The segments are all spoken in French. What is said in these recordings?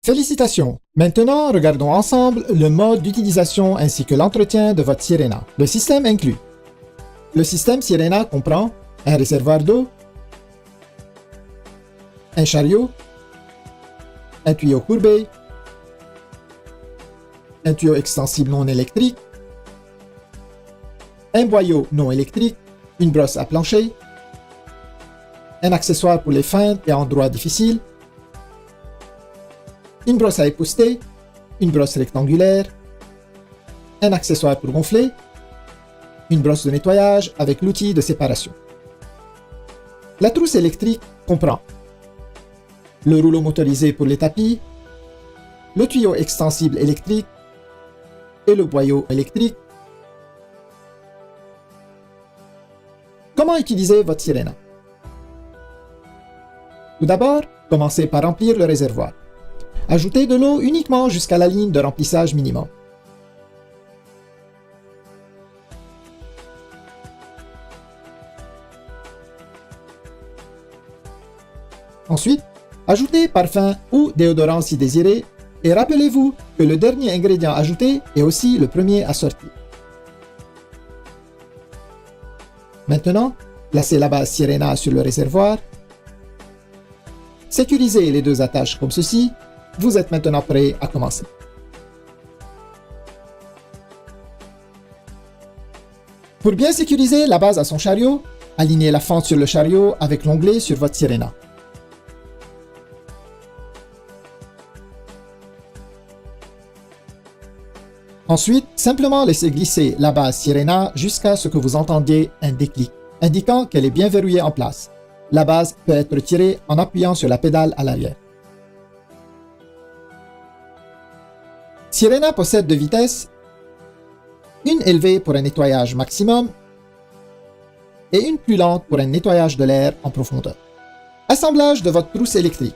Félicitations! Maintenant, regardons ensemble le mode d'utilisation ainsi que l'entretien de votre Sirena. Le système inclut. Le système Sirena comprend un réservoir d'eau, un chariot, un tuyau courbé, un tuyau extensible non électrique, un boyau non électrique, une brosse à plancher, un accessoire pour les feintes et endroits difficiles, une brosse à épousseter, une brosse rectangulaire, un accessoire pour gonfler, une brosse de nettoyage avec l'outil de séparation. La trousse électrique comprend le rouleau motorisé pour les tapis, le tuyau extensible électrique et le boyau électrique. Comment utiliser votre Sirena? Tout d'abord, commencez par remplir le réservoir. Ajoutez de l'eau uniquement jusqu'à la ligne de remplissage minimum. Ensuite, ajoutez parfum ou déodorant si désiré et rappelez-vous que le dernier ingrédient ajouté est aussi le premier à sortir. Maintenant, placez la base Sirena sur le réservoir. Sécurisez les deux attaches comme ceci. Vous êtes maintenant prêt à commencer. Pour bien sécuriser la base à son chariot, alignez la fente sur le chariot avec l'onglet sur votre Sirena. Ensuite, simplement laissez glisser la base Sirena jusqu'à ce que vous entendiez un déclic, indiquant qu'elle est bien verrouillée en place. La base peut être tirée en appuyant sur la pédale à l'arrière. Sirena possède deux vitesses, une élevée pour un nettoyage maximum et une plus lente pour un nettoyage de l'air en profondeur. Assemblage de votre trousse électrique.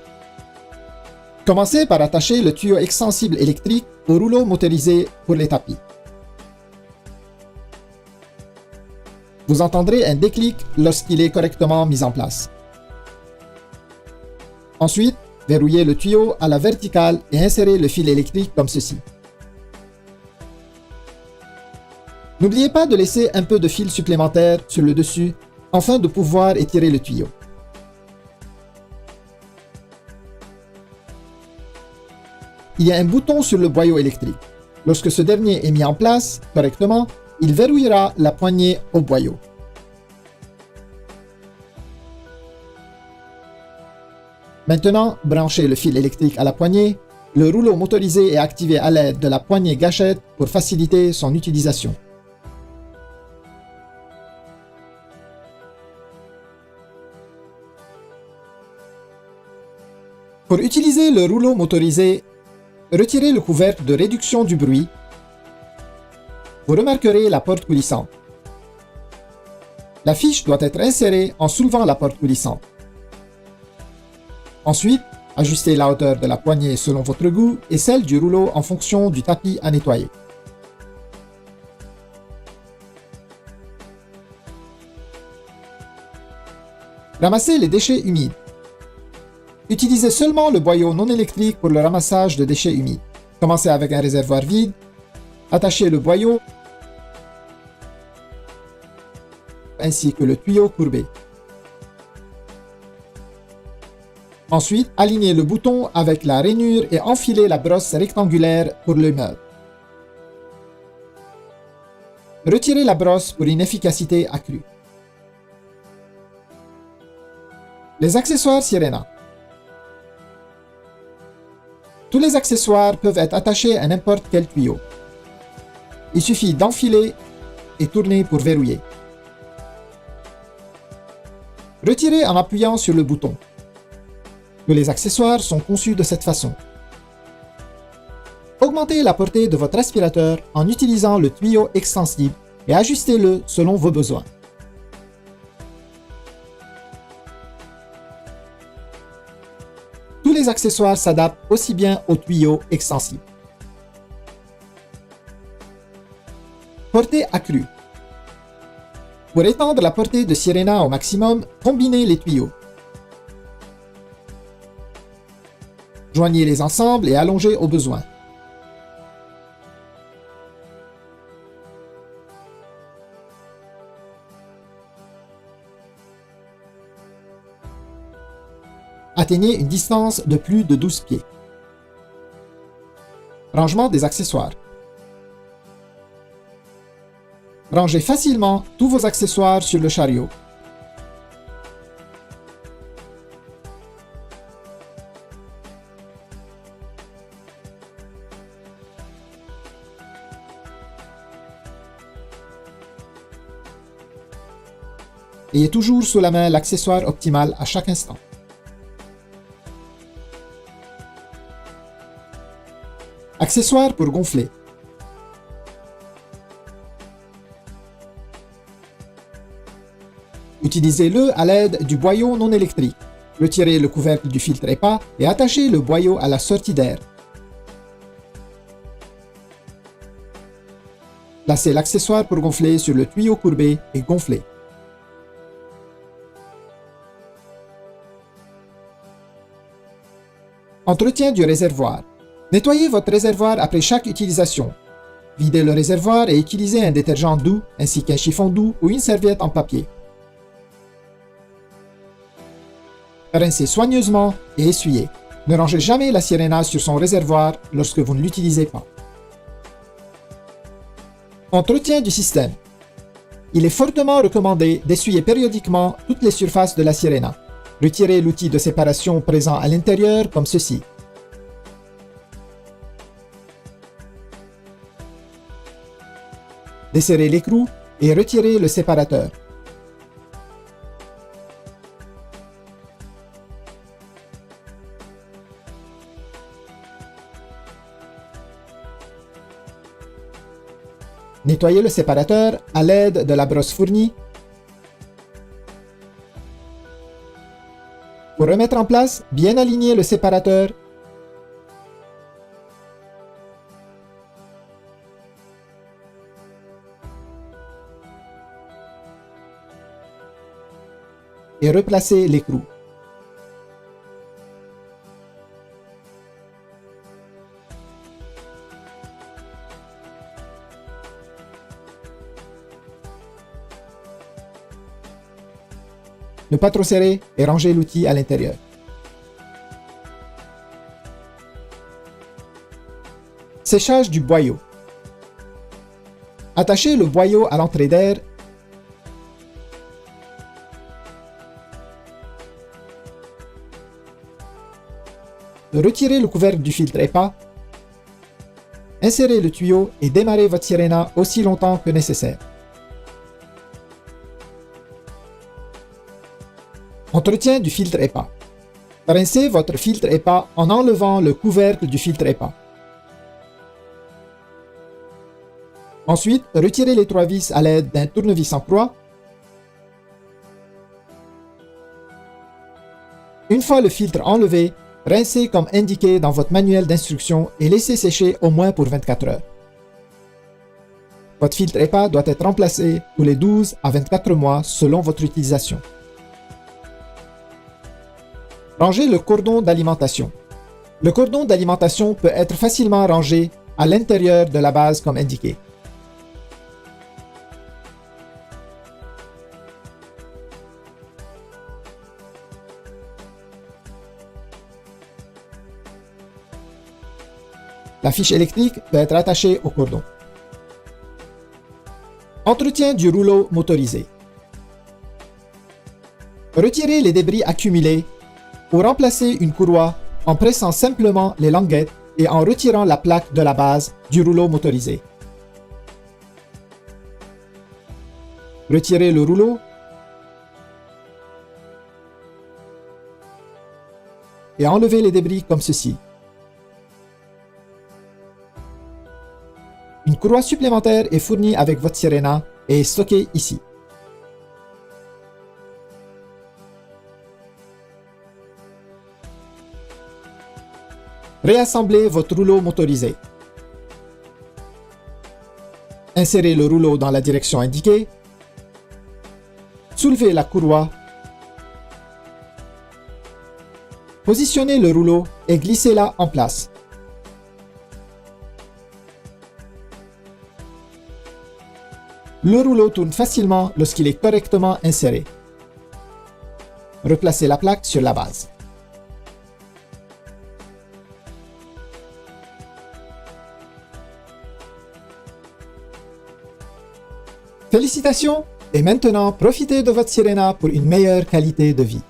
Commencez par attacher le tuyau extensible électrique au rouleau motorisé pour les tapis. Vous entendrez un déclic lorsqu'il est correctement mis en place. Ensuite, verrouillez le tuyau à la verticale et insérez le fil électrique comme ceci. N'oubliez pas de laisser un peu de fil supplémentaire sur le dessus afin de pouvoir étirer le tuyau. Il y a un bouton sur le boyau électrique. Lorsque ce dernier est mis en place correctement, il verrouillera la poignée au boyau. Maintenant, branchez le fil électrique à la poignée. Le rouleau motorisé est activé à l'aide de la poignée gâchette pour faciliter son utilisation. Pour utiliser le rouleau motorisé, retirez le couvercle de réduction du bruit. Vous remarquerez la porte coulissante. La fiche doit être insérée en soulevant la porte coulissante. Ensuite, ajustez la hauteur de la poignée selon votre goût et celle du rouleau en fonction du tapis à nettoyer. Ramassez les déchets humides. Utilisez seulement le boyau non électrique pour le ramassage de déchets humides. Commencez avec un réservoir vide. Attachez le boyau ainsi que le tuyau courbé. Ensuite, alignez le bouton avec la rainure et enfilez la brosse rectangulaire pour le meuble. Retirez la brosse pour une efficacité accrue. Les accessoires Sirena. Tous les accessoires peuvent être attachés à n'importe quel tuyau. Il suffit d'enfiler et tourner pour verrouiller. Retirez en appuyant sur le bouton. Tous les accessoires sont conçus de cette façon. Augmentez la portée de votre aspirateur en utilisant le tuyau extensible et ajustez-le selon vos besoins. Tous les accessoires s'adaptent aussi bien au tuyau extensible. Portée accrue. Pour étendre la portée de Sirena au maximum, combinez les tuyaux. Joignez-les ensemble et allongez au besoin. Atteignez une distance de plus de 12 pieds. Rangement des accessoires. Rangez facilement tous vos accessoires sur le chariot. Ayez toujours sous la main l'accessoire optimal à chaque instant. Accessoires pour gonfler. Utilisez-le à l'aide du boyau non électrique. Retirez le couvercle du filtre EPA et attachez le boyau à la sortie d'air. Placez l'accessoire pour gonfler sur le tuyau courbé et gonflez. Entretien du réservoir. Nettoyez votre réservoir après chaque utilisation. Videz le réservoir et utilisez un détergent doux ainsi qu'un chiffon doux ou une serviette en papier. Rincez soigneusement et essuyez. Ne rangez jamais la Sirena sur son réservoir lorsque vous ne l'utilisez pas. Entretien du système. Il est fortement recommandé d'essuyer périodiquement toutes les surfaces de la Sirena. Retirez l'outil de séparation présent à l'intérieur comme ceci. Desserrez l'écrou et retirez le séparateur. Nettoyez le séparateur à l'aide de la brosse fournie. Pour remettre en place, bien aligner le séparateur. Et replacer l'écrou. Ne pas trop serrer et ranger l'outil à l'intérieur. Séchage du boyau. Attachez le boyau à l'entrée d'air. Retirez le couvercle du filtre EPA. Insérez le tuyau et démarrez votre Sirena aussi longtemps que nécessaire. Entretien du filtre EPA. Rincez votre filtre EPA en enlevant le couvercle du filtre EPA. Ensuite, retirez les 3 vis à l'aide d'un tournevis en croix. Une fois le filtre enlevé, rincez comme indiqué dans votre manuel d'instruction et laissez sécher au moins pour 24 heures. Votre filtre EPA doit être remplacé tous les 12 à 24 mois selon votre utilisation. Rangez le cordon d'alimentation. Le cordon d'alimentation peut être facilement rangé à l'intérieur de la base comme indiqué. La fiche électrique peut être attachée au cordon. Entretien du rouleau motorisé. Retirez les débris accumulés ou remplacez une courroie en pressant simplement les languettes et en retirant la plaque de la base du rouleau motorisé. Retirez le rouleau et enlevez les débris comme ceci. Une courroie supplémentaire est fournie avec votre Sirena et est stockée ici. Réassemblez votre rouleau motorisé. Insérez le rouleau dans la direction indiquée. Soulevez la courroie. Positionnez le rouleau et glissez-la en place. Le rouleau tourne facilement lorsqu'il est correctement inséré. Replacez la plaque sur la base. Félicitations! Et maintenant, profitez de votre Sirena pour une meilleure qualité de vie.